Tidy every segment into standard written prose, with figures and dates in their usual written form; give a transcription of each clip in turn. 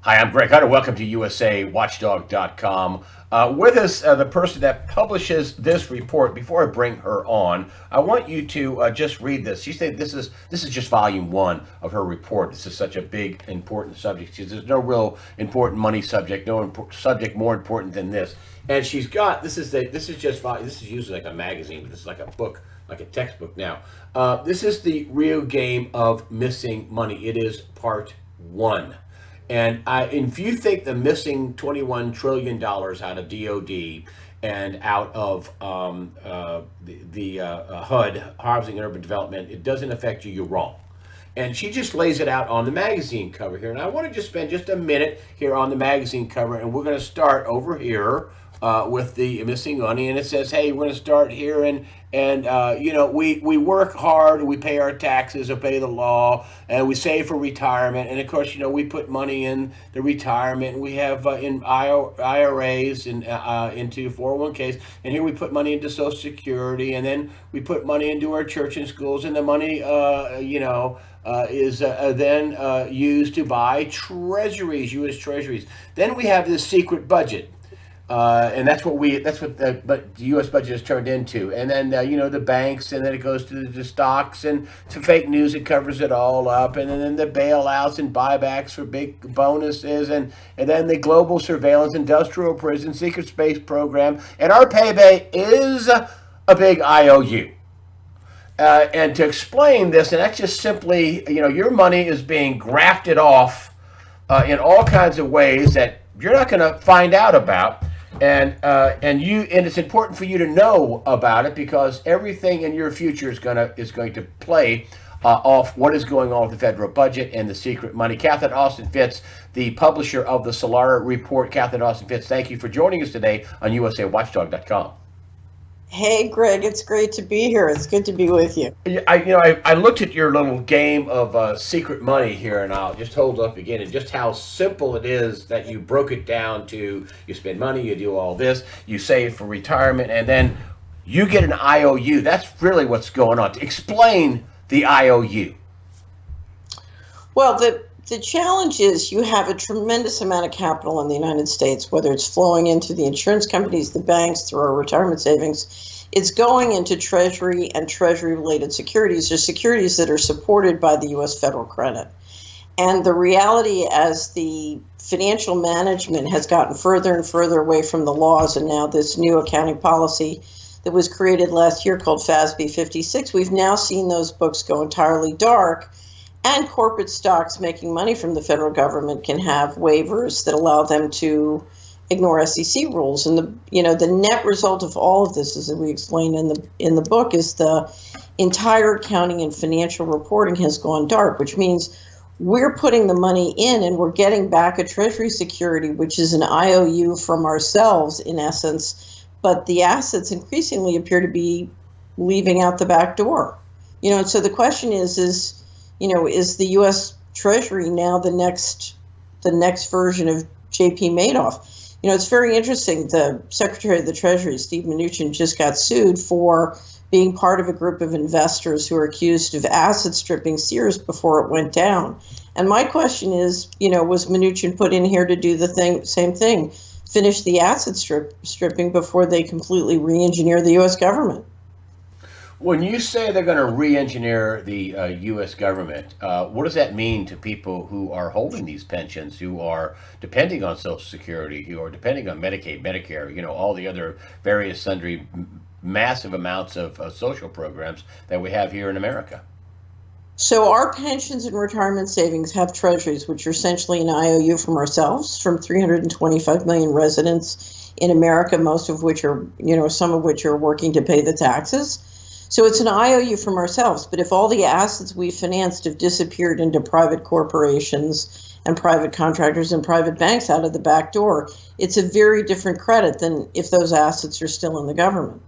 Hi, I'm Greg Hunter. Welcome to USAWatchdog.com. With us, the person that publishes this report. Before I bring her on, I want you to just read this. She said this is just volume one of her report. This is such a big, important subject. She says there's no real important money subject, subject more important than this. And she's got this is usually like a magazine, but this is like a book, like a textbook now. This is the real game of missing money. It is part one. And if you think the missing $21 trillion out of DOD and out of the HUD, Housing and Urban Development, it doesn't affect you, you're wrong. And she just lays it out on the magazine cover here. And I want to just spend just a minute here on the magazine cover, and we're going to start over here with the missing money. And it says, hey, we're going to start here, and we work hard, we pay our taxes, obey the law, and we save for retirement. And of course, we put money in the retirement, and we have in IRAs and into 401ks, and here we put money into Social Security, and then we put money into our church and schools, and the money, is then used to buy treasuries, U.S. treasuries. Then we have this secret budget. And that's what the U.S. budget has turned into. And then, the banks, and then it goes to the stocks and to fake news that covers it all up. And then the bailouts and buybacks for big bonuses. And then the global surveillance, industrial prison, secret space program. And our payday is a big IOU. And to explain this, and that's just simply, your money is being grafted off in all kinds of ways that you're not going to find out about. And it's important for you to know about it, because everything in your future is going to play off what is going on with the federal budget and the secret money. Catherine Austin Fitts, the publisher of the Solara Report. Catherine Austin Fitts, thank you for joining us today on USAWatchdog.com. Hey, Greg, it's great to be here. It's good to be with you. I looked at your little game of secret money here, and I'll just hold up again, and just how simple it is that you broke it down to: you spend money, you do all this, you save for retirement, and then you get an IOU. That's really what's going on. Explain the IOU. Well, the challenge is you have a tremendous amount of capital in the United States, whether it's flowing into the insurance companies, the banks, through our retirement savings. It's going into Treasury and Treasury-related securities, or securities that are supported by the U.S. federal credit. And the reality, as the financial management has gotten further and further away from the laws, and now this new accounting policy that was created last year called FASB 56, we've now seen those books go entirely dark. And corporate stocks making money from the federal government can have waivers that allow them to ignore SEC rules. And the net result of all of this, as we explain in the book, is the entire accounting and financial reporting has gone dark, which means we're putting the money in and we're getting back a treasury security, which is an IOU from ourselves in essence, but the assets increasingly appear to be leaving out the back door. And so the question is the U.S. Treasury now the next version of J.P. Madoff? It's very interesting. The Secretary of the Treasury, Steve Mnuchin, just got sued for being part of a group of investors who are accused of asset stripping Sears before it went down. And my question is, was Mnuchin put in here to do the same thing, finish the asset stripping before they completely re-engineer the U.S. government? When you say they're going to re-engineer the U.S. government, what does that mean to people who are holding these pensions, who are depending on Social Security, who are depending on Medicaid, Medicare, all the other various sundry massive amounts of social programs that we have here in America? So our pensions and retirement savings have treasuries, which are essentially an IOU from ourselves, from 325 million residents in America, most of which are, some of which are working to pay the taxes. So it's an IOU from ourselves. But if all the assets we financed have disappeared into private corporations and private contractors and private banks out of the back door, it's a very different credit than if those assets are still in the government.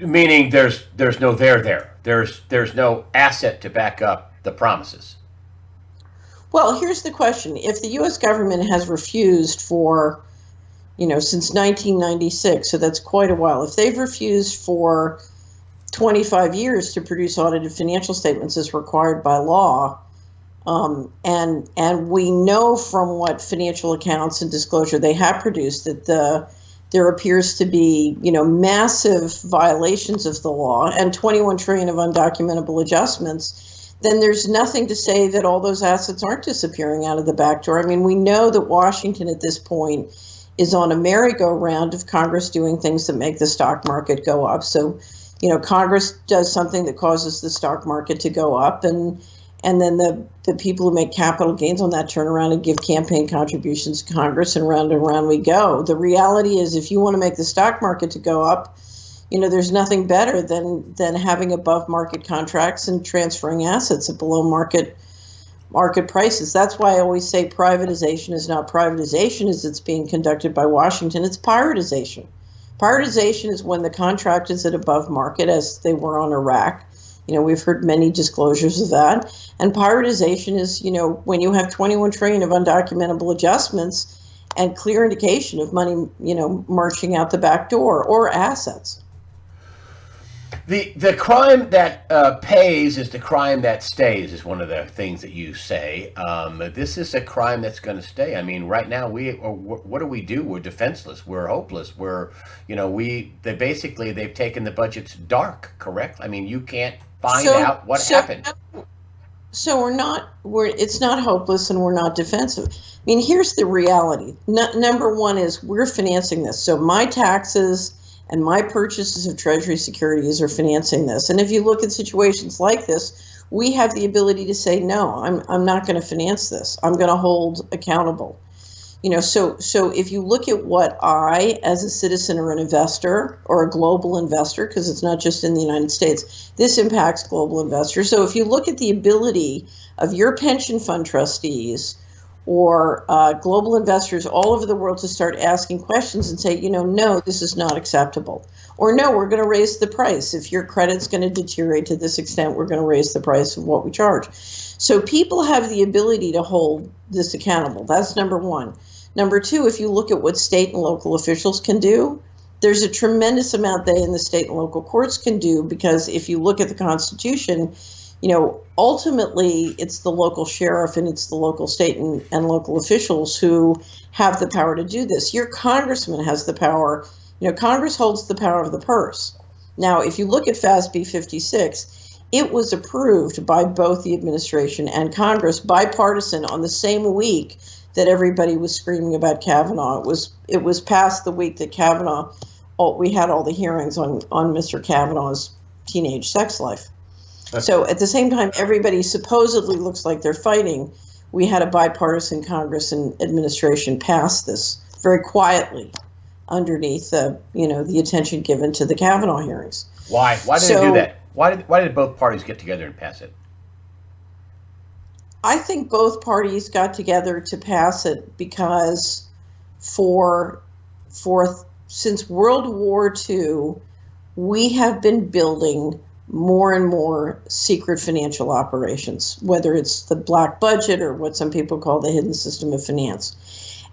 Meaning there's no there. There's no asset to back up the promises. Well, here's the question. If the U.S. government has refused for, since 1996, so that's quite a while, if they've refused for 25 years to produce audited financial statements as required by law, And we know from what financial accounts and disclosure they have produced that there appears to be, massive violations of the law and 21 trillion of undocumentable adjustments. Then there's nothing to say that all those assets aren't disappearing out of the back door. I mean, we know that Washington at this point is on a merry-go-round of Congress doing things that make the stock market go up. So, Congress does something that causes the stock market to go up, and then the people who make capital gains on that turn around and give campaign contributions to Congress, and round we go. The reality is, if you want to make the stock market to go up, there's nothing better than having above market contracts and transferring assets at below market prices. That's why I always say privatization is not privatization as it's being conducted by Washington. It's privatization. Privatization is when the contract is at above market, as they were on Iraq. We've heard many disclosures of that. And privatization is, when you have 21 trillion of undocumentable adjustments and clear indication of money, marching out the back door, or assets. The crime that pays is the crime that stays, is one of the things that you say. This is a crime that's going to stay. I mean, right now, what do we do? We're defenseless. We're hopeless. They've taken the budgets dark, correct? I mean, you can't find out what happened. So it's not hopeless, and we're not defensive. I mean, here's the reality. Number one is we're financing this. So my taxes and my purchases of Treasury securities are financing this. And if you look at situations like this, we have the ability to say, no, I'm not going to finance this. I'm going to hold accountable. So if you look at what I, as a citizen or an investor or a global investor, because it's not just in the United States, this impacts global investors. So if you look at the ability of your pension fund trustees or global investors all over the world to start asking questions and say, no, this is not acceptable. Or no, we're going to raise the price. If your credit's going to deteriorate to this extent, we're going to raise the price of what we charge. So people have the ability to hold this accountable. That's number one. Number two, if you look at what state and local officials can do, there's a tremendous amount they in the state and local courts can do, because if you look at the Constitution, ultimately it's the local sheriff and it's the local state and local officials who have the power to do this. Your congressman has the power. Congress holds the power of the purse. Now, if you look at FASB 56, it was approved by both the administration and Congress, bipartisan, on the same week that everybody was screaming about Kavanaugh. It was passed the week that Kavanaugh, we had all the hearings on Mr. Kavanaugh's teenage sex life. So at the same time, everybody supposedly looks like they're fighting. We had a bipartisan Congress and administration pass this very quietly underneath the attention given to the Kavanaugh hearings. Why did they do that? Why did both parties get together and pass it? I think both parties got together to pass it because since World War II, we have been building more and more secret financial operations, whether it's the black budget or what some people call the hidden system of finance.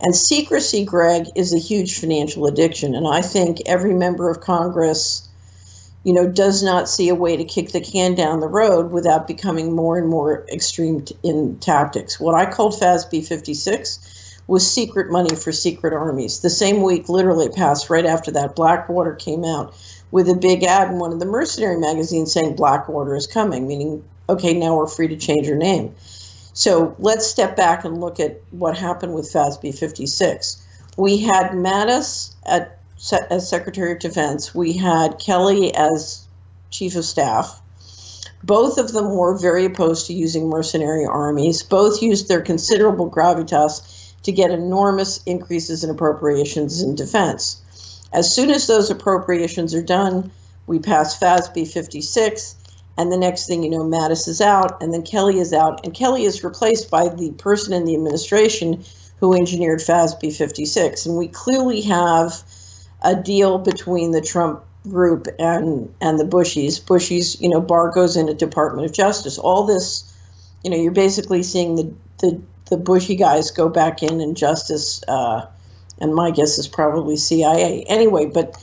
And secrecy, Greg, is a huge financial addiction. And I think every member of Congress, does not see a way to kick the can down the road without becoming more and more extreme in tactics. What I called FASB 56 was secret money for secret armies. The same week, literally passed right after that, Blackwater came out with a big ad in one of the mercenary magazines saying Blackwater is coming, meaning, okay, now we're free to change your name. So let's step back and look at what happened with FASB 56. We had Mattis as Secretary of Defense. We had Kelly as Chief of Staff. Both of them were very opposed to using mercenary armies. Both used their considerable gravitas to get enormous increases in appropriations in defense. As soon as those appropriations are done, we pass FASB 56, and the next thing you know, Mattis is out, and then Kelly is out, and Kelly is replaced by the person in the administration who engineered FASB 56. And we clearly have a deal between the Trump group and the Bushies. Bushies, Barr goes into Department of Justice. All this, you're basically seeing the Bushy guys go back in Justice, and my guess is probably CIA. Anyway, but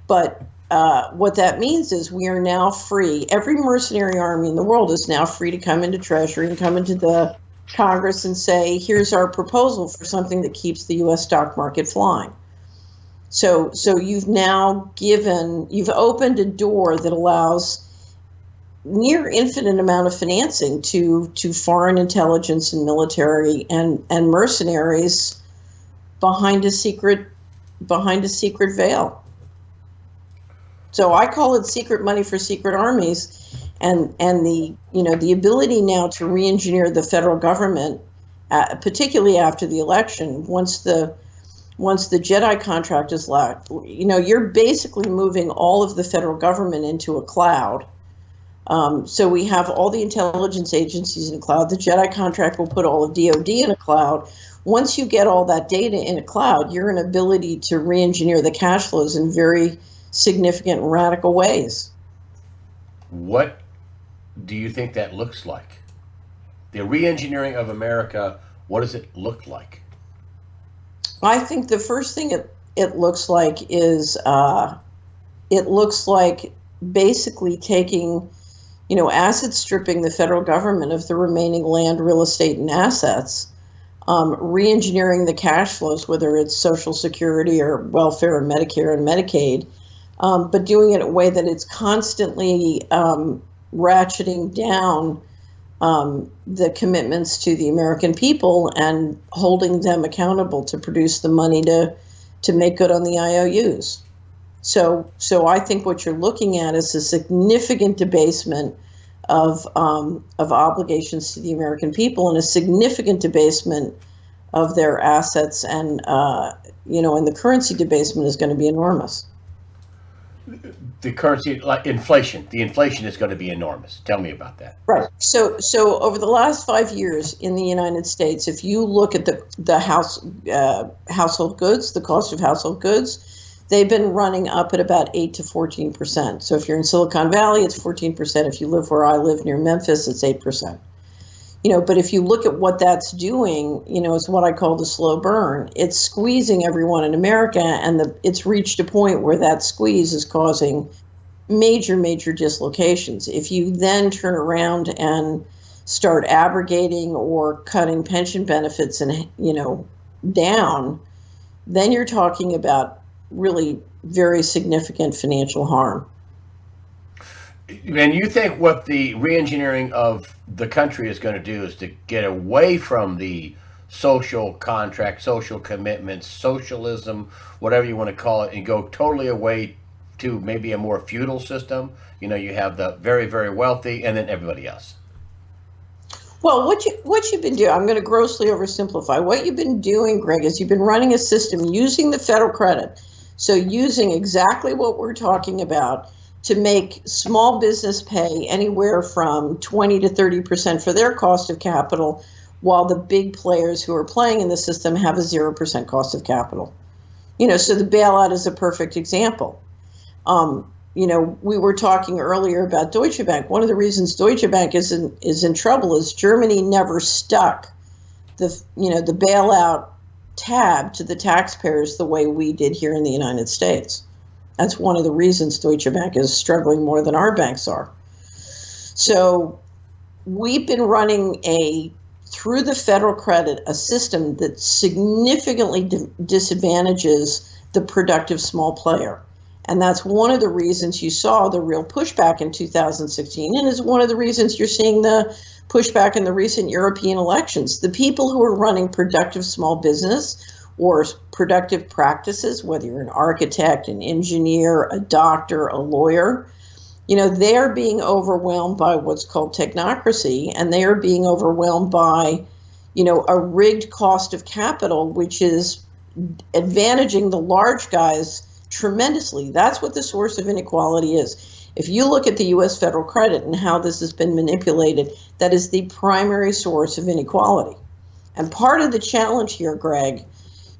what that means is we are now free. Every mercenary army in the world is now free to come into Treasury and come into the Congress and say, here's our proposal for something that keeps the U.S. stock market flying. So you've opened a door that allows near infinite amount of financing to foreign intelligence and military and mercenaries behind a secret veil. So I call it secret money for secret armies, and the ability now to re-engineer the federal government, particularly after the election, once the JEDI contract is locked, you're basically moving all of the federal government into a cloud. So we have all the intelligence agencies in a cloud. The JEDI contract will put all of DOD in a cloud. Once you get all that data in a cloud, you're an ability to re-engineer the cash flows in very significant and radical ways. What do you think that looks like? The re-engineering of America, what does it look like? I think the first thing it looks like is basically taking, asset stripping the federal government of the remaining land, real estate, and assets, re-engineering the cash flows, whether it's Social Security or welfare or Medicare and Medicaid, but doing it in a way that it's constantly ratcheting down the commitments to the American people and holding them accountable to produce the money to make good on the IOUs. So I think what you're looking at is a significant debasement of obligations to the American people and a significant debasement of their assets, and and the currency debasement is going to be enormous. The currency, like inflation, the inflation is going to be enormous. Tell me about that. Right. So over the last 5 years in the United States, if you look at the household goods, the cost of household goods, they've been running up at about 8 to 14%. So if you're in Silicon Valley, it's 14%. If you live where I live near Memphis, it's 8%. But if you look at what that's doing, it's what I call the slow burn. It's squeezing everyone in America, and it's reached a point where that squeeze is causing major, major dislocations. If you then turn around and start abrogating or cutting pension benefits and, down, then you're talking about really very significant financial harm. And you think what the re-engineering of the country is going to do is to get away from the social contract, social commitments, socialism, whatever you want to call it, and go totally away to maybe a more feudal system? You have the very, very wealthy and then everybody else. Well, what you've been doing, I'm going to grossly oversimplify. What you've been doing, Greg, is you've been running a system using the federal credit. So using exactly what we're talking about to make small business pay anywhere from 20 to 30% for their cost of capital, while the big players who are playing in the system have a 0% cost of capital. So the bailout is a perfect example. We were talking earlier about Deutsche Bank. One of the reasons Deutsche Bank is in trouble is Germany never stuck the bailout tab to the taxpayers the way we did here in the United States. That's one of the reasons Deutsche Bank is struggling more than our banks are. So we've been running through the federal credit, a system that significantly disadvantages the productive small player. And that's one of the reasons you saw the real pushback in 2016, and is one of the reasons you're seeing the pushback in the recent European elections. The people who are running productive small business or productive practices, whether you're an architect, an engineer, a doctor, a lawyer, they're being overwhelmed by what's called technocracy, and they are being overwhelmed by, a rigged cost of capital, which is advantaging the large guys tremendously. That's what the source of inequality is. If you look at the U.S. federal credit and how this has been manipulated, that is the primary source of inequality. And part of the challenge here, Greg,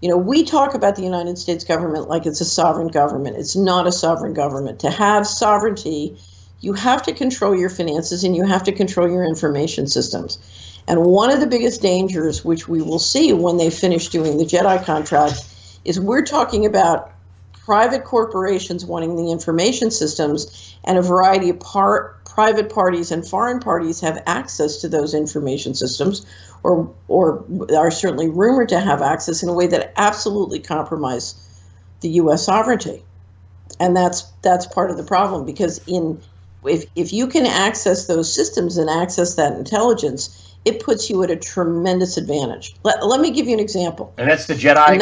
we talk about the United States government like it's a sovereign government. It's not a sovereign government. To have sovereignty, you have to control your finances and you have to control your information systems. And one of the biggest dangers, which we will see when they finish doing the JEDI contract, is we're talking about private corporations wanting the information systems, and a variety of private parties and foreign parties have access to those information systems, or are certainly rumored to have access in a way that absolutely compromise the U.S. sovereignty. And that's part of the problem, because if you can access those systems and access that intelligence, it puts you at a tremendous advantage. Let me give you an example. And that's the Jedi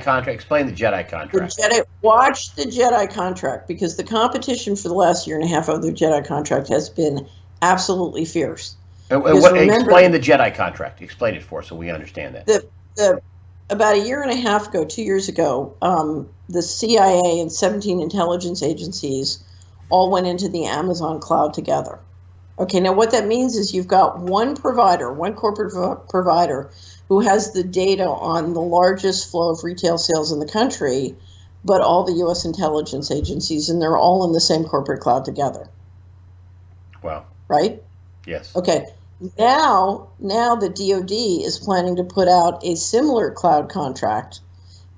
contract. Explain the Jedi contract. Watch the Jedi contract, because the competition for the last year and a half of the Jedi contract has been absolutely fierce. Explain the Jedi contract. Explain it for us so we understand that. About a year and a half ago, 2 years ago, the CIA and 17 intelligence agencies all went into the Amazon cloud together. Okay, now what that means is you've got one provider, one corporate provider, who has the data on the largest flow of retail sales in the country, but all the U.S. intelligence agencies, and they're all in the same corporate cloud together. Wow. Right? Yes. Okay. Now the DoD is planning to put out a similar cloud contract.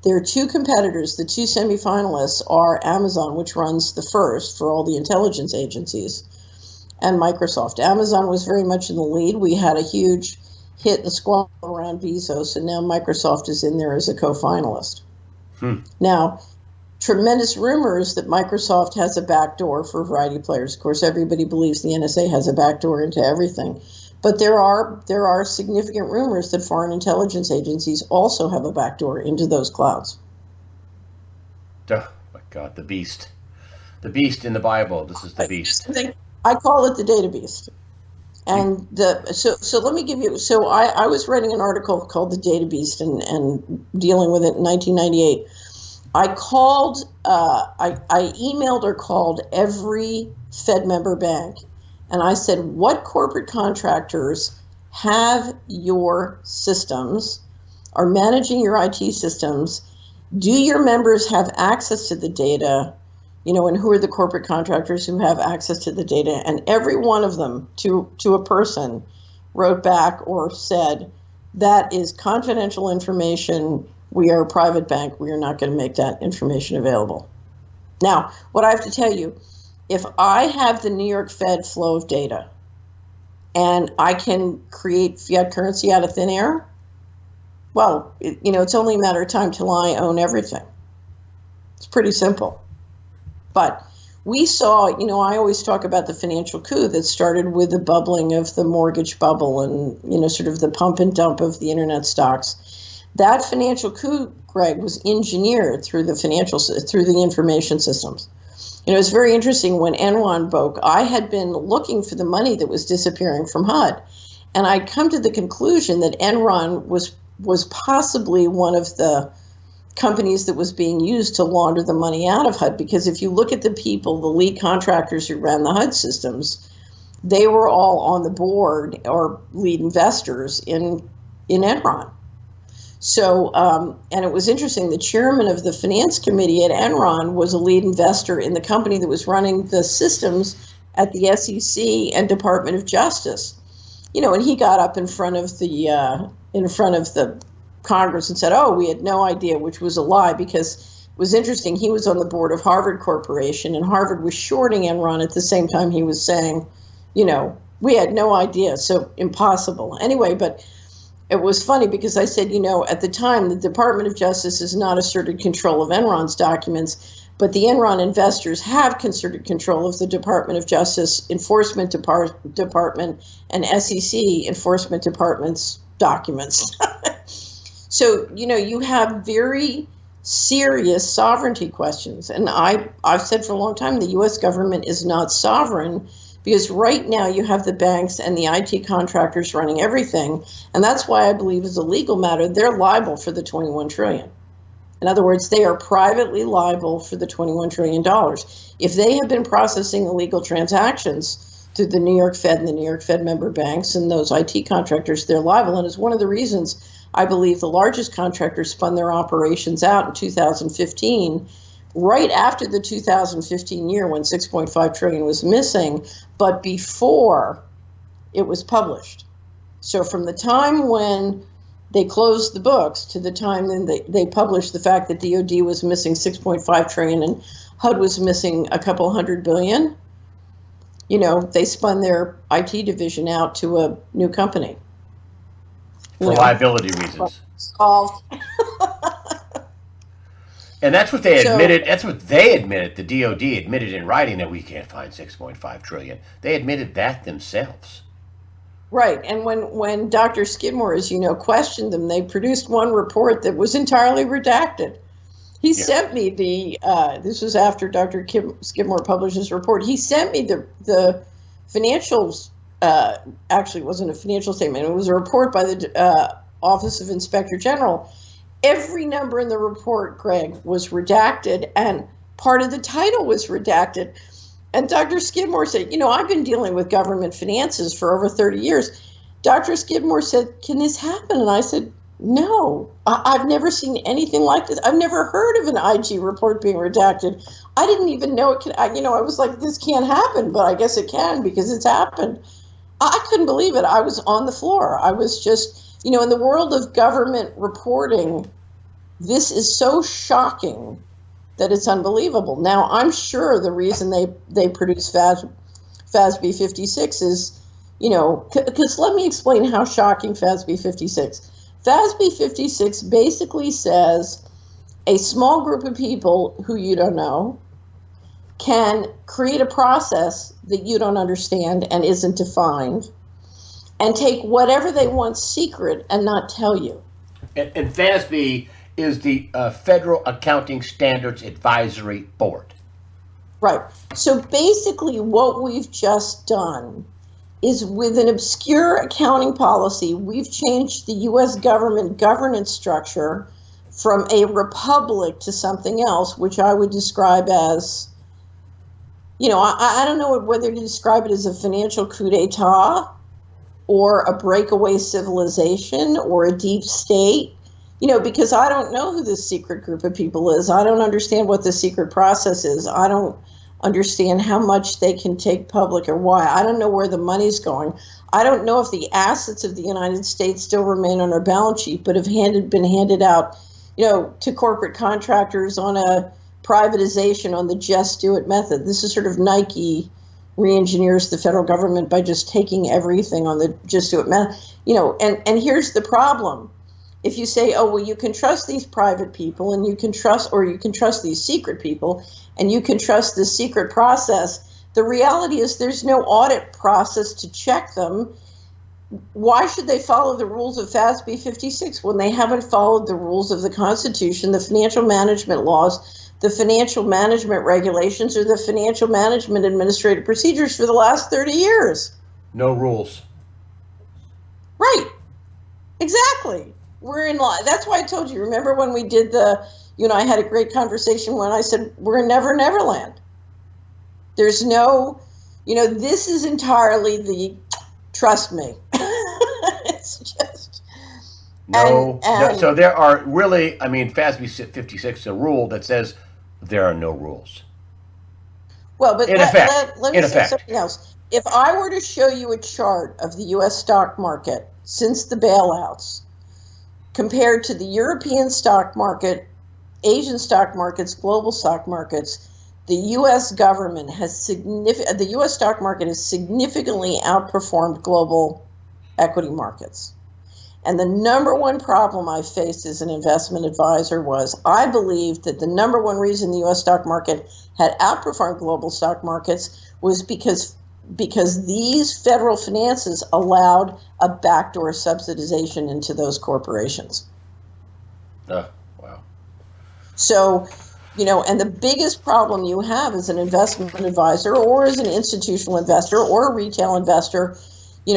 There are two competitors. The two semifinalists are Amazon, which runs the first for all the intelligence agencies, and Microsoft. Amazon was very much in the lead. We had a huge hit and squabble around Bezos, and now Microsoft is in there as a co-finalist. Now, tremendous rumors that Microsoft has a backdoor for a variety of players. Of course, everybody believes the NSA has a backdoor into everything. But there are significant rumors that foreign intelligence agencies also have a backdoor into those clouds. Oh my God, the beast. The beast in the Bible. This is the beast. I call it the data beast. And so let me give you, so I was writing an article called The Data Beast and dealing with it in 1998. I emailed or called every Fed member bank, and I said, what corporate contractors have your systems, are managing your IT systems? Do your members have access to the data? And who are the corporate contractors who have access to the data? And every one of them, to a person, wrote back or said, that is confidential information. We are a private bank. We are not going to make that information available. Now, what I have to tell you, if I have the New York Fed flow of data and I can create fiat currency out of thin air, well, it's only a matter of time till I own everything. It's pretty simple. But we saw, I always talk about the financial coup that started with the bubbling of the mortgage bubble and, sort of the pump and dump of the internet stocks. That financial coup, Greg, was engineered through the information systems. It's very interesting. When Enron broke, I had been looking for the money that was disappearing from HUD. And I'd come to the conclusion that Enron was possibly one of the companies that was being used to launder the money out of HUD. Because if you look at the people, the lead contractors who ran the HUD systems, they were all on the board or lead investors in Enron. So, and it was interesting, the chairman of the finance committee at Enron was a lead investor in the company that was running the systems at the SEC and Department of Justice. And he got up in front of the Congress and said, oh, we had no idea, which was a lie, because it was interesting. He was on the board of Harvard Corporation, and Harvard was shorting Enron at the same time he was saying, we had no idea, so impossible. Anyway, but it was funny because I said, at the time, the Department of Justice has not asserted control of Enron's documents, but the Enron investors have concerted control of the Department of Justice Enforcement Department and SEC Enforcement Department's documents. So, you have very serious sovereignty questions. And I've said for a long time, the U.S. government is not sovereign, because right now you have the banks and the IT contractors running everything. And that's why I believe, as a legal matter, they're liable for the $21 trillion. In other words, they are privately liable for the $21 trillion. If they have been processing illegal transactions through the New York Fed and the New York Fed member banks and those IT contractors, they're liable. And it's one of the reasons I believe the largest contractors spun their operations out in 2015, right after the 2015 year when $6.5 trillion was missing, but before it was published. So from the time when they closed the books to the time then they published the fact that DOD was missing $6.5 trillion and HUD was missing a couple $100 billion, they spun their IT division out to a new company. for liability reasons. Solved. And that's what they So, admitted. That's what they admitted. The DOD admitted in writing that we can't find 6.5 trillion. They admitted that themselves. right. And when Dr. Skidmore, as you know, questioned them, they produced one report that was entirely redacted. He Yeah. sent me this was after Dr. Skidmore published his report. He sent me the financials. Actually, it wasn't a financial statement. It was a report by the Office of Inspector General. Every number in the report, Greg, was redacted, and part of the title was redacted. And Dr. Skidmore said, I've been dealing with government finances for over 30 years. Dr. Skidmore said, can this happen? And I said, no, I've never seen anything like this. I've never heard of an IG report being redacted. I didn't even know it could, I was like, this can't happen, but I guess it can because it's happened. I couldn't believe it. I was on the floor. I was just, in the world of government reporting, this is so shocking that it's unbelievable. Now, I'm sure the reason they produce FASB 56 is, because let me explain how shocking FASB 56. FASB 56 basically says a small group of people who you don't know can create a process that you don't understand and isn't defined and take whatever they want secret and not tell you. And FASB is the Federal Accounting Standards Advisory Board. Right. So basically what we've just done is with an obscure accounting policy, we've changed the U.S. government governance structure from a republic to something else, which I would describe as, I don't know whether to describe it as a financial coup d'etat or a breakaway civilization or a deep state, because I don't know who this secret group of people is. I don't understand what the secret process is. I don't understand how much they can take public or why. I don't know where the money's going. I don't know if the assets of the United States still remain on our balance sheet, but have been handed out, to corporate contractors on a privatization on the just do it method. This is sort of Nike re-engineers the federal government by just taking everything on the just do it method. And here's the problem. If you say, oh, well, you can trust these private people and you can trust these secret people and you can trust this secret process, the reality is there's no audit process to check them. Why should they follow the rules of FASB 56 when they haven't followed the rules of the Constitution, the financial management laws, the financial management regulations, or the financial management administrative procedures for the last 30 years? No rules. Right. Exactly. We're in line. That's why I told you. Remember when we did I had a great conversation when I said, we're in Never Land. There's no, this is entirely trust me. It's just. No. So there are really, FASB 56 is a rule that says there are no rules. Well, but let me say something effect. else. If I were to show you a chart of the U.S. stock market since the bailouts, compared to the European stock market, Asian stock markets, global stock markets, the U.S. government the U.S. stock market has significantly outperformed global equity markets. And the number one problem I faced as an investment advisor was I believed that the number one reason the U.S. stock market had outperformed global stock markets was because these federal finances allowed a backdoor subsidization into those corporations. Wow. So, and the biggest problem you have as an investment advisor or as an institutional investor or a retail investor,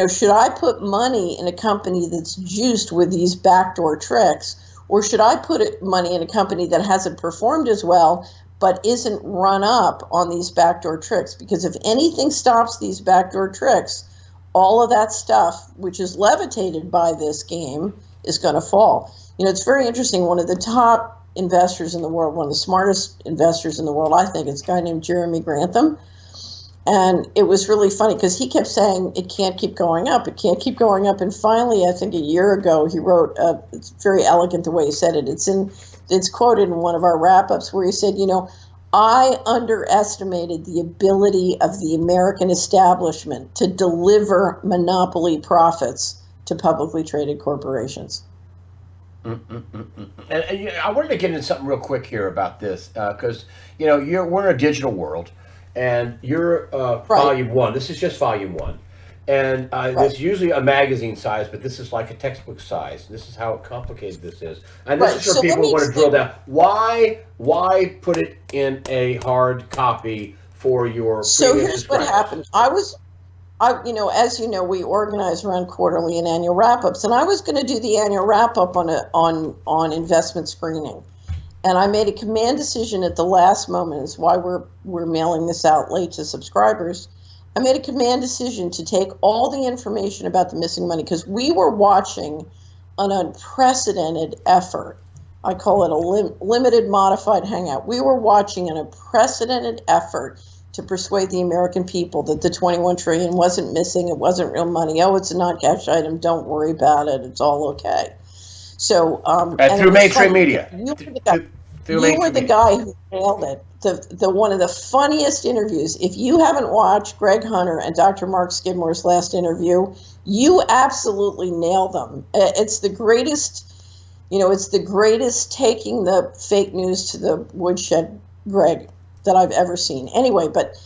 should I put money in a company that's juiced with these backdoor tricks, or should I put money in a company that hasn't performed as well but isn't run up on these backdoor tricks? Because if anything stops these backdoor tricks, all of that stuff, which is levitated by this game, is going to fall. It's very interesting. One of the top investors in the world, one of the smartest investors in the world, I think, it's a guy named Jeremy Grantham. And it was really funny because he kept saying it can't keep going up. It can't keep going up. And finally, I think a year ago, he wrote, it's very elegant the way he said it. It's quoted in one of our wrap-ups where he said, I underestimated the ability of the American establishment to deliver monopoly profits to publicly traded corporations. And I wanted to get into something real quick here about this because we're in a digital world, and you're Right, volume one. This is just volume one, and right, there's usually a magazine size, but this is like a textbook size. This is how complicated this is, and this right. is for So let people who me want to drill explain. down. Why put it in a hard copy for your So premium here's what subscribers? happened. As you know, we organize around quarterly and annual wrap-ups, and I was going to do the annual wrap-up on investment screening, and I made a command decision at the last moment. Is why we're mailing this out late to subscribers. I made a command decision to take all the information about the missing money because we were watching an unprecedented effort. I call it a limited modified hangout. We were watching an unprecedented effort to persuade the American people that the 21 trillion wasn't missing, it wasn't real money. Oh, it's a non-cash item. Don't worry about it. It's all okay. So, and it Through was mainstream funny media. because Through you were mainstream the media. guy who nailed it. The one of the funniest interviews. If you haven't watched Greg Hunter and Dr. Mark Skidmore's last interview, you absolutely nail them. It's the greatest. It's the greatest taking the fake news to the woodshed, Greg, that I've ever seen. Anyway, but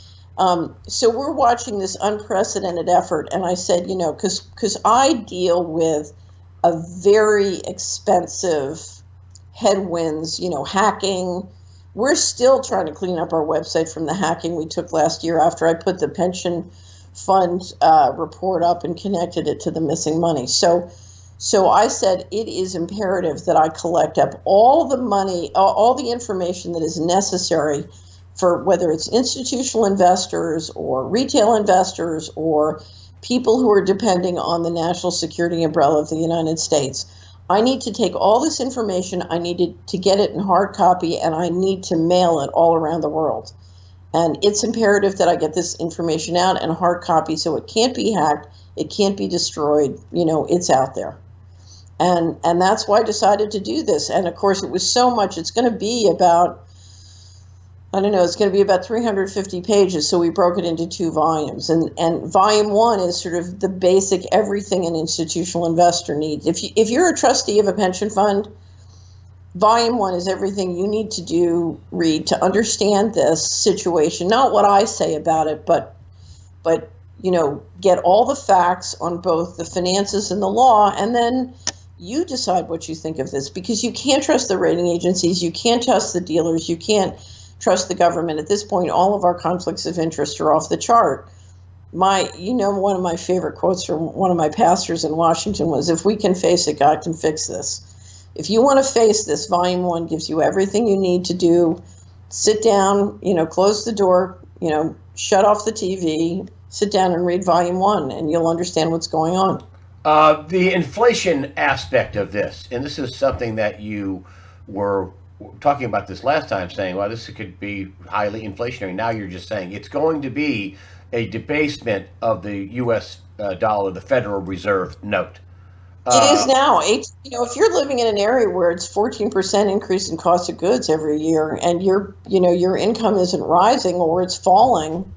so we're watching this unprecedented effort, and I said, because I deal with a very expensive headwinds, hacking. We're still trying to clean up our website from the hacking we took last year after I put the pension fund report up and connected it to the missing money. So I said it is imperative that I collect up all the money, all the information that is necessary for whether it's institutional investors or retail investors or people who are depending on the national security umbrella of the United States. I need to take all this information, I needed to get it in hard copy, and I need to mail it all around the world. And it's imperative that I get this information out in hard copy so it can't be hacked, it can't be destroyed, it's out there. And that's why I decided to do this. And of course, it was so much. It's going to be about, I don't know, it's going to be about 350 pages. So we broke it into 2 volumes. And volume one is sort of the basic everything an institutional investor needs. If you're a trustee of a pension fund, volume one is everything you need to read to understand this situation. Not what I say about it, but get all the facts on both the finances and the law, and then you decide what you think of this, because you can't trust the rating agencies, you can't trust the dealers, you can't trust the government. At this point, all of our conflicts of interest are off the chart. One of my favorite quotes from one of my pastors in Washington was, if we can face it, God can fix this. If you want to face this, volume one gives you everything you need to do. Sit down, close the door, shut off the TV, sit down and read volume one, and you'll understand what's going on. The inflation aspect of this, and this is something that you were talking about this last time, saying, well, this could be highly inflationary. Now you're just saying it's going to be a debasement of the U.S. Dollar, the Federal Reserve note. It is Uh, now. If you're living in an area where it's 14% increase in cost of goods every year, and your income isn't rising or it's falling,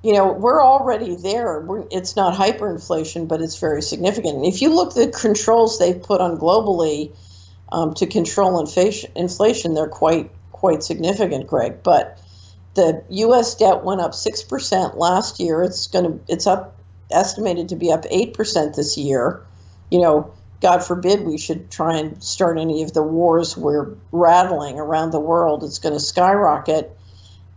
we're already there. It's not hyperinflation, but it's very significant. And if you look at the controls they've put on globally to control inflation, they're quite significant, Greg. But the U.S. debt went up 6% last year. It's estimated to be up 8% this year. God forbid we should try and start any of the wars we're rattling around the world. It's going to skyrocket,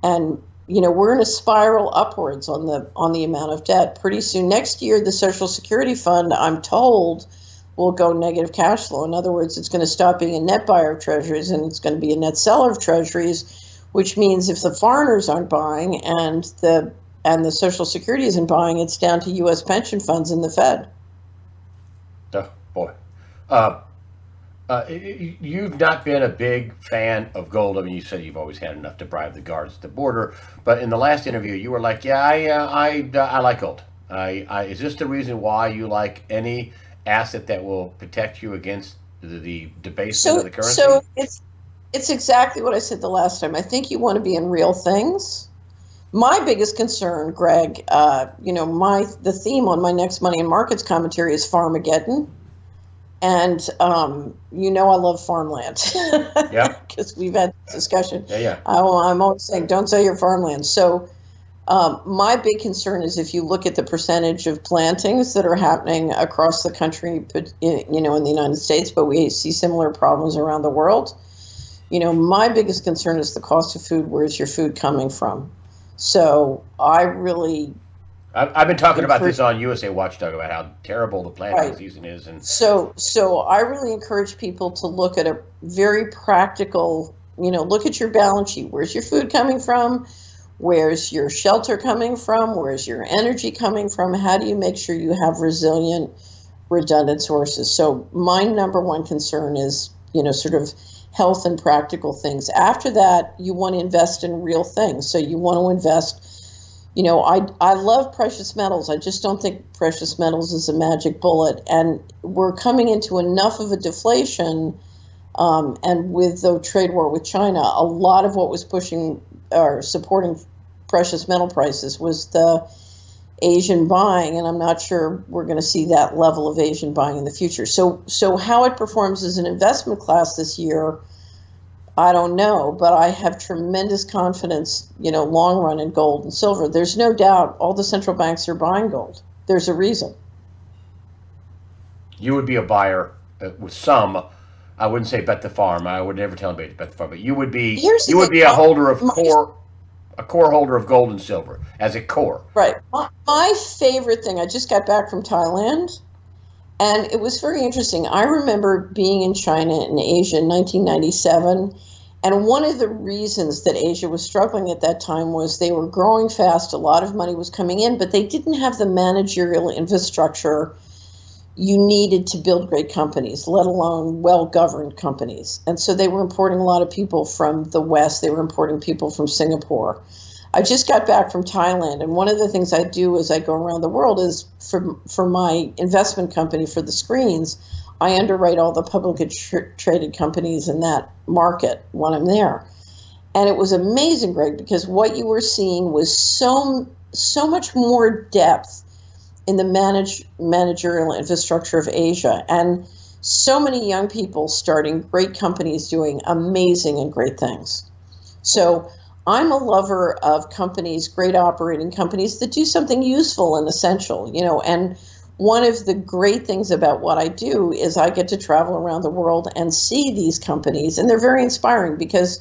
and we're in a spiral upwards on the amount of debt. Pretty soon next year, the Social Security Fund, I'm told, will go negative cash flow. In other words, it's going to stop being a net buyer of treasuries and it's going to be a net seller of treasuries, which means if the foreigners aren't buying and the Social Security isn't buying, it's down to U.S. pension funds and the Fed. oh, boy. Uh, you've not been a big fan of gold. I mean, you said you've always had enough to bribe the guards at the border, but in the last interview, you were like, "Yeah, I like gold." Is this the reason why you like any asset that will protect you against the debasement of So the currency? so it's exactly what I said the last time. I think you want to be in real things. My biggest concern, Greg, the theme on my next Money and Markets commentary is Farmageddon. And I love farmland. Yeah. Because we've had this discussion. Yeah. I'm always saying, don't sell your farmland. So my big concern is if you look at the percentage of plantings that are happening across the country, but in the United States, but we see similar problems around the world. My biggest concern is the cost of food. Where's your food coming from? So I really I've been talking about this on USA Watchdog about how terrible the planting season is, and so I really encourage people to look at a very practical. Look at your balance sheet. Where's your food coming from? Where's your shelter coming from? Where's your energy coming from? How do you make sure you have resilient, redundant sources? So my number one concern is, sort of health and practical things. After that, you want to invest in real things. So you want to invest, I love precious metals. I just don't think precious metals is a magic bullet. And we're coming into enough of a deflation, and with the trade war with China, a lot of what was pushing or supporting precious metal prices was the Asian buying, and I'm not sure we're going to see that level of Asian buying in the future. So how it performs as an investment class this year, I don't know, but I have tremendous confidence, long run in gold and silver. There's no doubt all the central banks are buying gold. There's a reason. You would be a buyer with some. I wouldn't say bet the farm. I would never tell anybody to bet the farm, but you would be a holder of a core holder of gold and silver as a core. Right. My favorite thing. I just got back from Thailand. And it was very interesting. I remember being in China and Asia in 1997. And one of the reasons that Asia was struggling at that time was they were growing fast. A lot of money was coming in, but they didn't have the managerial infrastructure you needed to build great companies, let alone well-governed companies. And so they were importing a lot of people from the West. They were importing people from Singapore. I just got back from Thailand, and one of the things I do as I go around the world is for my investment company, for the screens, I underwrite all the publicly traded companies in that market when I'm there. And it was amazing, Greg, because what you were seeing was so much more depth in the managerial infrastructure of Asia, and so many young people starting great companies doing amazing and great things. So I'm a lover of companies, great operating companies that do something useful and essential, and one of the great things about what I do is I get to travel around the world and see these companies, and they're very inspiring because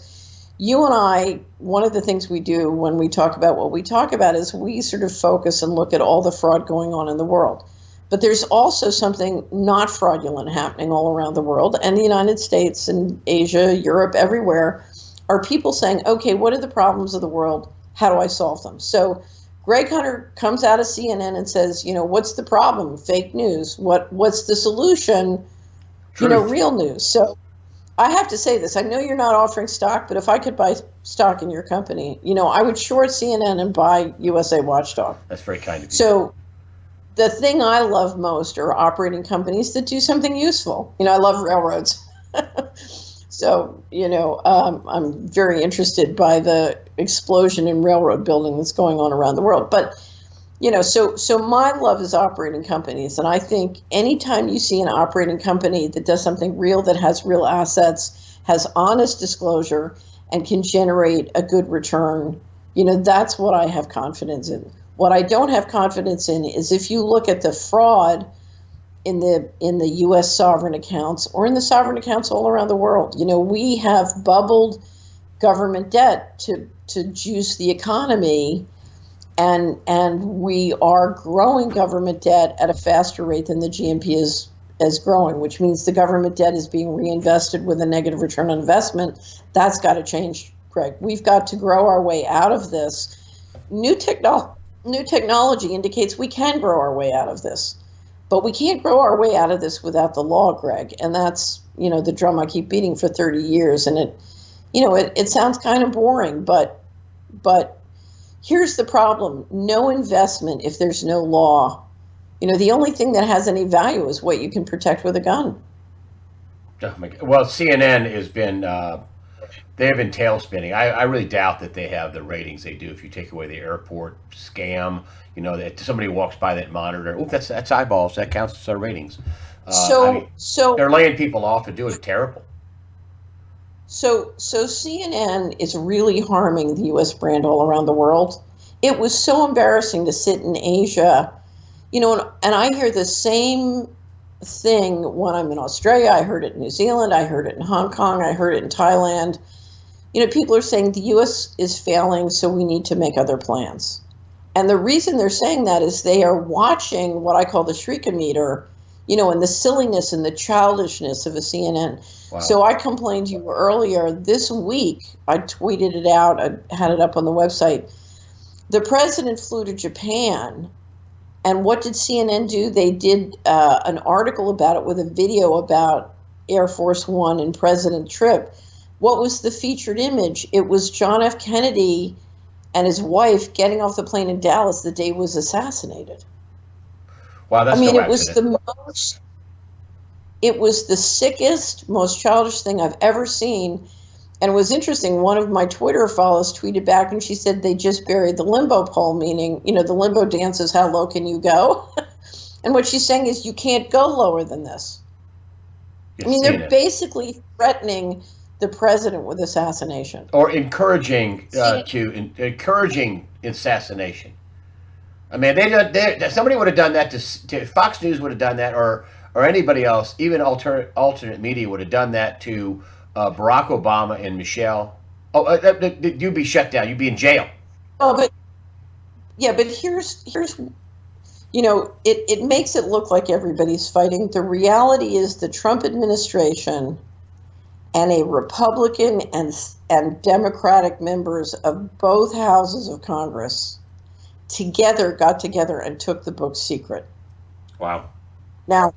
you and I, one of the things we do when we talk about what we talk about is we sort of focus and look at all the fraud going on in the world. But there's also something not fraudulent happening all around the world, and the United States and Asia, Europe, everywhere, are people saying, okay, what are the problems of the world? How do I solve them? So Greg Hunter comes out of CNN and says, what's the problem? Fake news. What's the solution? Truth. Real news. So I have to say this. I know you're not offering stock, but if I could buy stock in your company, I would short CNN and buy USA Watchdog. That's very kind of you. So the thing I love most are operating companies that do something useful. I love railroads. So, I'm very interested by the explosion in railroad building that's going on around the world. But, so my love is operating companies. And I think anytime you see an operating company that does something real, that has real assets, has honest disclosure, and can generate a good return, that's what I have confidence in. What I don't have confidence in is if you look at the fraud in the U.S. sovereign accounts or in the sovereign accounts all around the world. We have bubbled government debt to juice the economy, and we are growing government debt at a faster rate than the GNP is growing, which means the government debt is being reinvested with a negative return on investment. That's got to change, Greg. We've got to grow our way out of this. New technology indicates we can grow our way out of this. But we can't grow our way out of this without the law, Greg. And that's, the drum I keep beating for 30 years. And it sounds kind of boring, but here's the problem. No investment if there's no law. The only thing that has any value is what you can protect with a gun. Oh my God. Well, CNN has been They have been tail spinning. I really doubt that they have the ratings they do if you take away the airport scam. You know, that somebody walks by that monitor. Oh, that's eyeballs. That counts as our ratings. I mean, So they're laying people off and doing terrible. so CNN is really harming the U.S. brand all around the world. It was so embarrassing to sit in Asia, and I hear the same thing when I'm in Australia. I heard it in New Zealand. I heard it in Hong Kong. I heard it in Thailand. People are saying the U.S. is failing, so we need to make other plans. And the reason they're saying that is they are watching what I call the shriekometer, and the silliness and the childishness of a CNN. Wow. So I complained to you earlier this week. I tweeted it out. I had it up on the website. The president flew to Japan. And what did CNN do? They did an article about it with a video about Air Force One and President trip. What was the featured image? It was John F. Kennedy and his wife getting off the plane in Dallas the day he was assassinated. Wow, that's I mean, no it was accident. it was the sickest, most childish thing I've ever seen. And it was interesting. One of my Twitter follows tweeted back and she said they just buried the limbo pole, meaning, the limbo dance is how low can you go? And what she's saying is you can't go lower than this. You've I mean, seen they're it. basically threatening the president with assassination. Or encouraging encouraging assassination. I mean, somebody would have done that to Fox News would have done that, or anybody else, even alternate media would have done that to Barack Obama and Michelle. Oh, you'd be shut down. You'd be in jail. Oh, but yeah, but here's it makes it look like everybody's fighting. The reality is the Trump administration and a Republican and Democratic members of both houses of Congress got together and took the book secret. Wow. Now,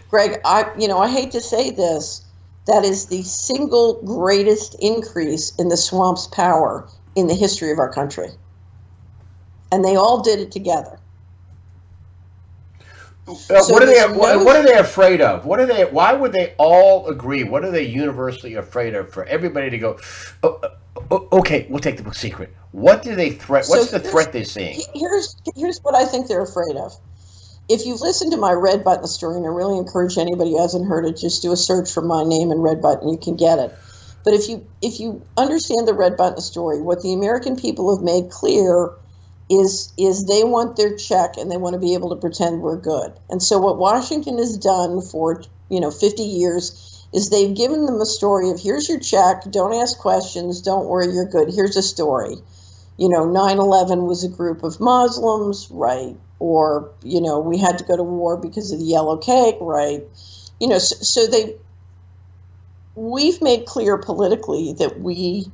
Greg, I hate to say this, that is the single greatest increase in the swamp's power in the history of our country. And they all did it together. What are they afraid of? Why would they all agree? What are they universally afraid of for everybody to go, okay, we'll take the book secret? What do they threat? What's the threat they're seeing? Here's what I think they're afraid of. If you've listened to my Red Button story, and I really encourage anybody who hasn't heard it, just do a search for my name and Red Button, you can get it. But if you understand the Red Button story, what the American people have made clear is they want their check and they want to be able to pretend we're good. And so what Washington has done for 50 years is they've given them a story of here's your check, don't ask questions, don't worry, you're good. Here's a story. 9/11 was a group of Muslims, right? Or, we had to go to war because of the yellow cake, right? We've made clear politically that we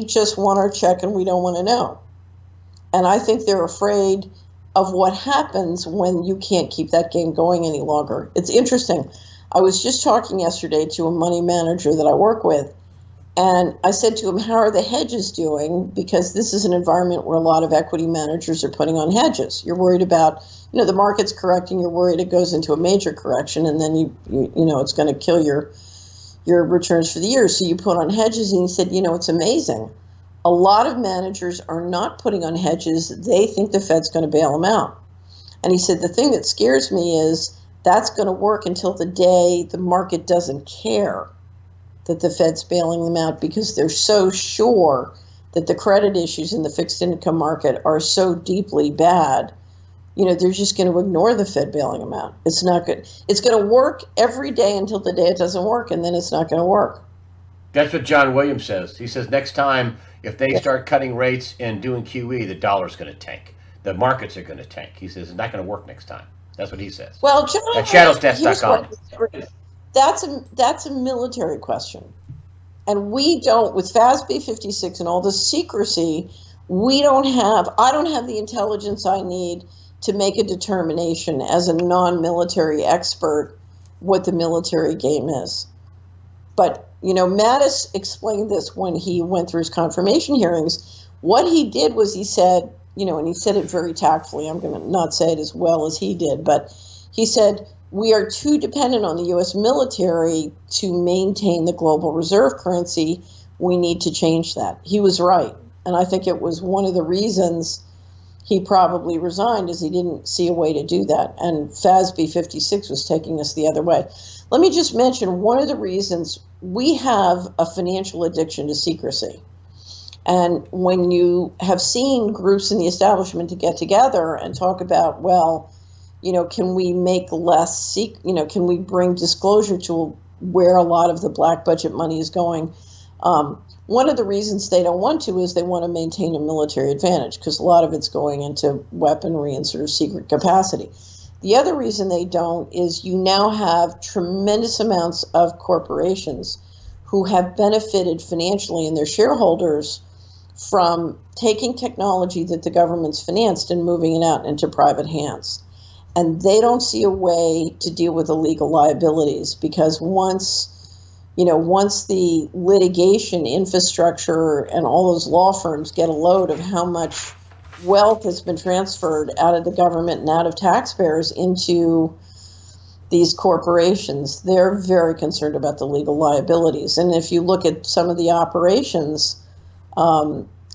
just want our check and we don't want to know. And I think they're afraid of what happens when you can't keep that game going any longer. It's interesting. I was just talking yesterday to a money manager that I work with, and I said to him, how are the hedges doing? Because this is an environment where a lot of equity managers are putting on hedges. You're worried about, the market's correcting, you're worried it goes into a major correction, and then you it's going to kill your returns for the year. So you put on hedges, and he said, it's amazing. A lot of managers are not putting on hedges. They think the Fed's going to bail them out. And he said, the thing that scares me is that's going to work until the day the market doesn't care that the Fed's bailing them out, because they're so sure that the credit issues in the fixed income market are so deeply bad. They're just going to ignore the Fed bailing them out. It's not good. It's going to work every day until the day it doesn't work, and then it's not going to work. That's what John Williams says. He says next time, if they start cutting rates and doing QE, the dollar's going to tank. The markets are going to tank. He says it's not going to work next time. That's what he says. Well, John, at shadowstats.com. That's a military question. And we don't, with FASB 56 and all the secrecy, I don't have the intelligence I need to make a determination as a non-military expert what the military game is. But, Mattis explained this when he went through his confirmation hearings. What he did was he said, and he said it very tactfully, I'm going to not say it as well as he did, but he said, we are too dependent on the U.S. military to maintain the global reserve currency. We need to change that. He was right. And I think it was one of the reasons he probably resigned, is he didn't see a way to do that. And FASB 56 was taking us the other way. Let me just mention one of the reasons we have a financial addiction to secrecy. And when you have seen groups in the establishment to get together and talk about, well, can we make less, can we bring disclosure to where a lot of the black budget money is going? One of the reasons they don't want to is they want to maintain a military advantage, because a lot of it's going into weaponry and sort of secret capacity. The other reason they don't is you now have tremendous amounts of corporations who have benefited financially, and their shareholders, from taking technology that the government's financed and moving it out into private hands. And they don't see a way to deal with the legal liabilities, because once the litigation infrastructure and all those law firms get a load of how much wealth has been transferred out of the government and out of taxpayers into these corporations, they're very concerned about the legal liabilities. And if you look at some of the operations,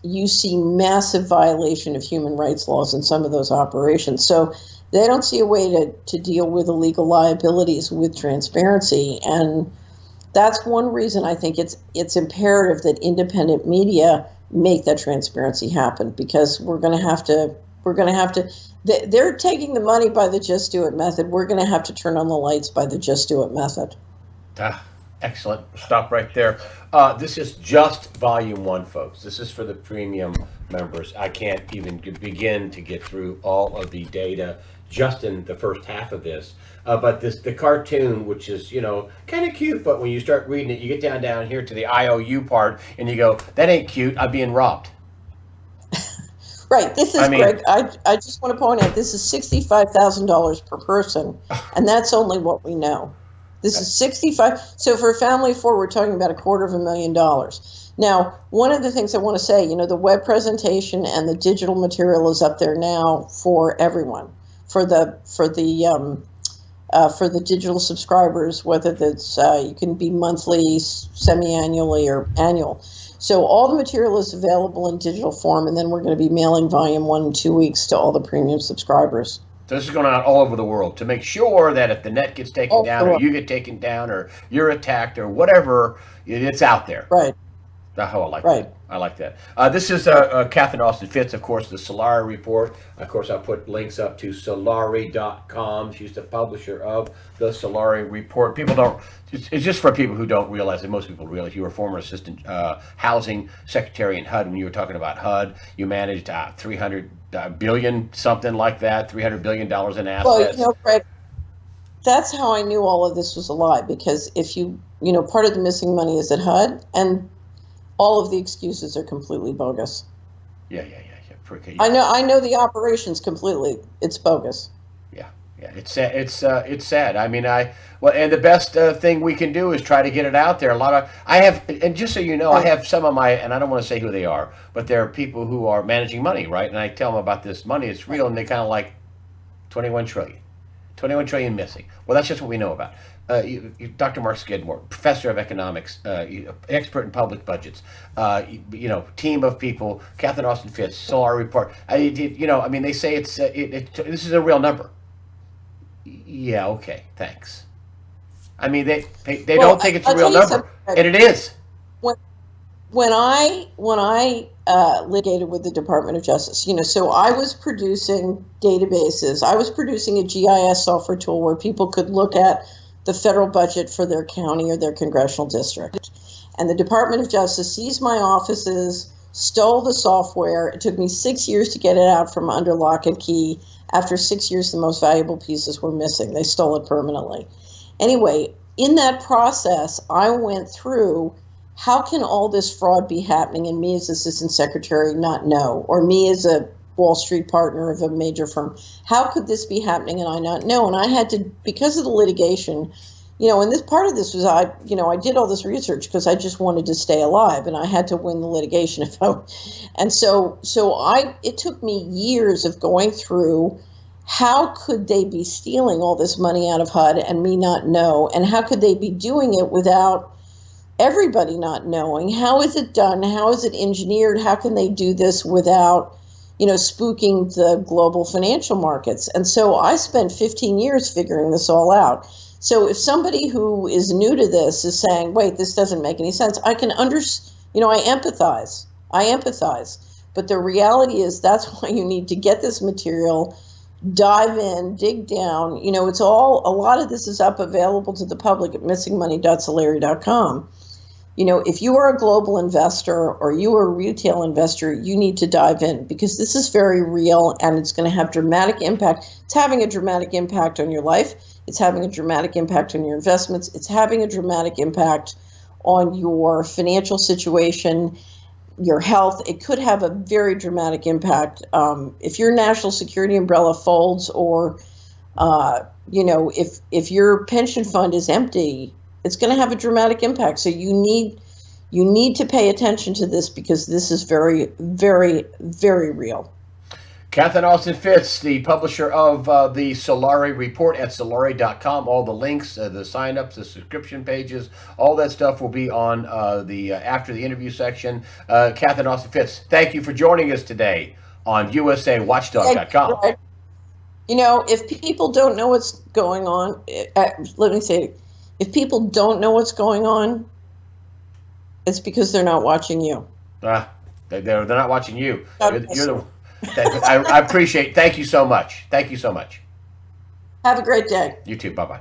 you see massive violation of human rights laws in some of those operations. So they don't see a way to deal with the legal liabilities with transparency. And that's one reason I think it's imperative that independent media make that transparency happen, because we're going to have to, they're taking the money by the just do it method. We're going to have to turn on the lights by the just do it method. Excellent. Stop right there. This is just volume 1, folks. This is for the premium members. I can't even begin to get through all of the data just in the first half of this. But the cartoon, which is, kind of cute, but when you start reading it, you get down here to the IOU part, and you go, that ain't cute. I'm being robbed. Right. This is, Greg, I just want to point out, this is $65,000 per person, and that's only what we know. This is 65. So for a family of 4, we're talking about $250,000. Now, one of the things I want to say, the web presentation and the digital material is up there now for everyone, for the digital subscribers, whether that's you can be monthly, semi-annually, or annual. So all the material is available in digital form, and then we're going to be mailing volume 1 in 2 weeks to all the premium subscribers. So this is going out all over the world to make sure that if the net gets taken down, or you get taken down, or you're attacked, or whatever, it's out there. Right. That's how I like that. I like that. This is Catherine Austin Fitts, of course, the Solari report. Of course, I'll put links up to Solari.com. She's the publisher of the Solari report. People don't, it's just for people who don't realize, and most people realize, you were former assistant housing secretary in HUD. When you were talking about HUD, you managed 300 billion, something like that, $300 billion in assets. Well, Greg, that's how I knew all of this was a lie, because if part of the missing money is at HUD, and all of the excuses are completely bogus. Yeah. I know the operations completely. It's bogus. Yeah. It's sad. I mean, and the best thing we can do is try to get it out there. And just so you know, I have some of my, and I don't want to say who they are, but there are people who are managing money, right? And I tell them about this money. It's real, and they kind of like 21 trillion missing. Well, that's just what we know about. Dr. Mark Skidmore, professor of economics, expert in public budgets, team of people, Catherine Austin Fitts, Solari report. They say this is a real number. Yeah, okay, thanks. I mean, they don't think it's a real number, and it is. When I litigated with the Department of Justice, so I was producing databases. I was producing a GIS software tool where people could look at the federal budget for their county or their congressional district. And the Department of Justice seized my offices, stole the software. It took me 6 years to get it out from under lock and key. After 6 years, the most valuable pieces were missing. They stole it permanently. Anyway, in that process, I went through, how can all this fraud be happening and me as assistant secretary not know, or me as a Wall Street partner of a major firm? How could this be happening and I not know? And I had to, because of the litigation, and this part of this was, I did all this research because I just wanted to stay alive, and I had to win the litigation. It took me years of going through how could they be stealing all this money out of HUD and me not know? And how could they be doing it without everybody not knowing? How is it done? How is it engineered? How can they do this without, spooking the global financial markets? And so I spent 15 years figuring this all out. So if somebody who is new to this is saying, wait, this doesn't make any sense, I can I empathize. I empathize. But the reality is that's why you need to get this material, dive in, dig down. It's a lot of this is available to the public at missingmoney.solari.com. If you are a global investor or you are a retail investor, you need to dive in because this is very real and it's going to have dramatic impact. It's having a dramatic impact on your life. It's having a dramatic impact on your investments. It's having a dramatic impact on your financial situation, your health. It could have a very dramatic impact. If your national security umbrella folds or, if your pension fund is empty, it's going to have a dramatic impact. So you need to pay attention to this because this is very, very, very real. Catherine Austin Fitts, the publisher of the Solari report at solari.com. All the links, the sign-ups, the subscription pages, all that stuff will be on the after the interview section. Catherine Austin Fitts, thank you for joining us today on usawatchdog.com. If people don't know what's going on, let me say it. If people don't know what's going on, it's because they're not watching you. They're not watching you. I appreciate it. Thank you so much. Thank you so much. Have a great day. You too. Bye-bye.